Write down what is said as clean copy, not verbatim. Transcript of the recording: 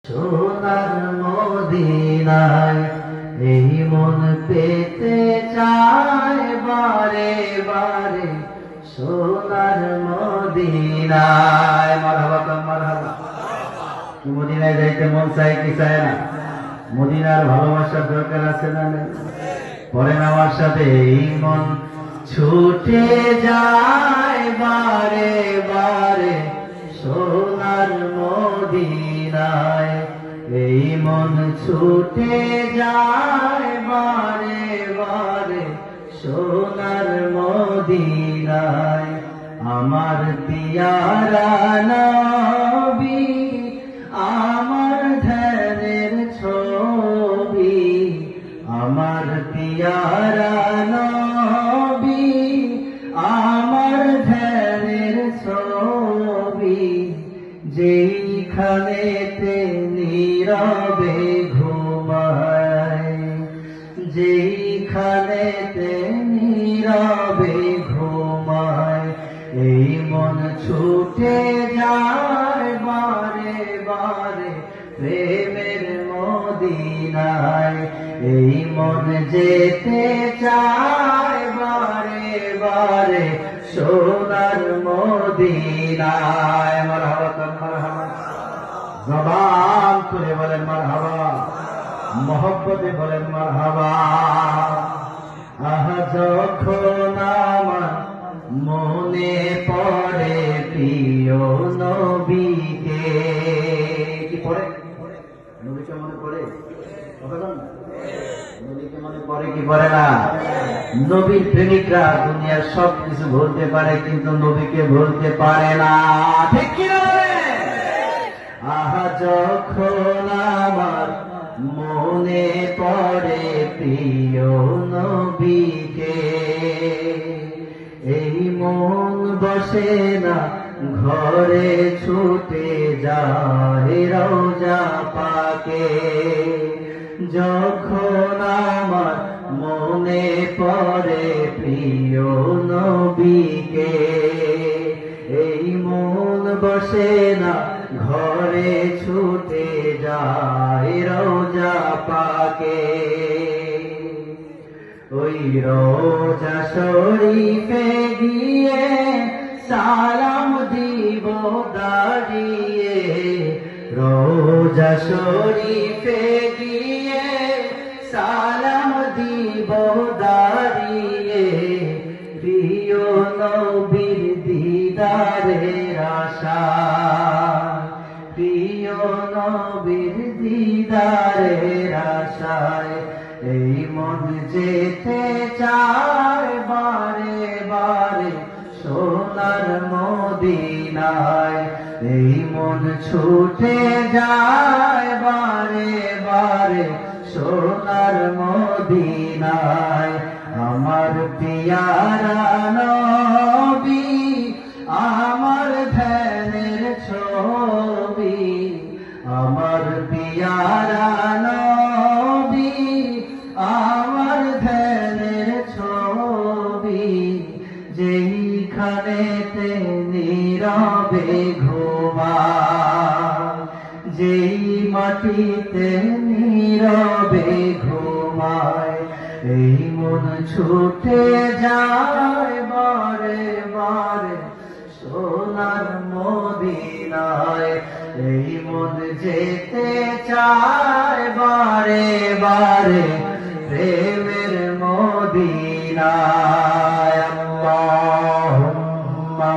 সোনার মদিনায় এই মন পেতে চায় বারে বারে। সোনার মদিনায় মারহাবা মারহাবা। কি মদিনায় যাইতে মন চায় কি চায় না? মদিনার ভালোবাসার দরকার আছে না? পরে আমার সাথে এই মন ছুটে যায় বারে বারে সোনার মদিনায়। এই মন ছুটে যায় বারে বারে সোনার মদিনায়। আমার পিয়ারা নবী আমার ধ্যানের ছবি, আমার পিয়ারা নবী আমার ধ্যানের ছবি। যেইখানেতে নীরবে ঘুমায়, যেইখানেতে নীরবে ঘুমায়। এই মন ছুটে যায় বারে বারে প্রেমের মদিনায়। এই মন যেতে চায় বারে বারে সোনার মদিনায়। মারহাবা মারহাবা। জবান করে বলেন মারহাবা, মহব্বতে বলেন মারহাবা। আহা যখন আমার মনে পড়ে প্রিয় নবীকে। কি পড়ে? নবীকে মনে পড়ে? নবীকে মনে পড়ে কি পড়ে না? নবীর প্রেমিকরা দুনিয়ার সব কিছু ভুলতে পারে কিন্তু নবীকে ভুলতে পারে না। ঠিক কি না? আহা যখন আমার মনে পড়ে প্রিয় নবীকে, এই মন বসে না ঘরে ছুটে যায় রওজা পাকে। যখন আমার মনে পড়ে প্রিয় নবীকে, এই মন বসে না ঘরে ছুটে যায় রওজা পাকে। ওই রওজা শরীফে গিয়ে সালাম দিব দাঁড়িয়ে, রওজা শরীফে গিয়ে সালাম দিব দাঁড়িয়ে। প্রিয় নবীর দিদারের আশা, প্রিয় নবীর দিদারের আশায়। এই মন যেতে চায় বারে বারে সোনার মদিনায়। এই মন ছুটে যায় বারে বারে সোনার মদিনায়। আমার পিয়ারা নবী আমার ধ্যানের ছবি, আমার পিয়ারা নবী আমার ধ্যানের ছবি। যেইখানেতে নীরবে ঘুমায়, যেই মাটিতে নীরবে ঘুমায়। এই মন ছুটে যায় বারে বারে সোনার মদিনায়। এই মন যেতে চায় বারে বারে প্রেমের মদিনায়। আল্লাহুম্মা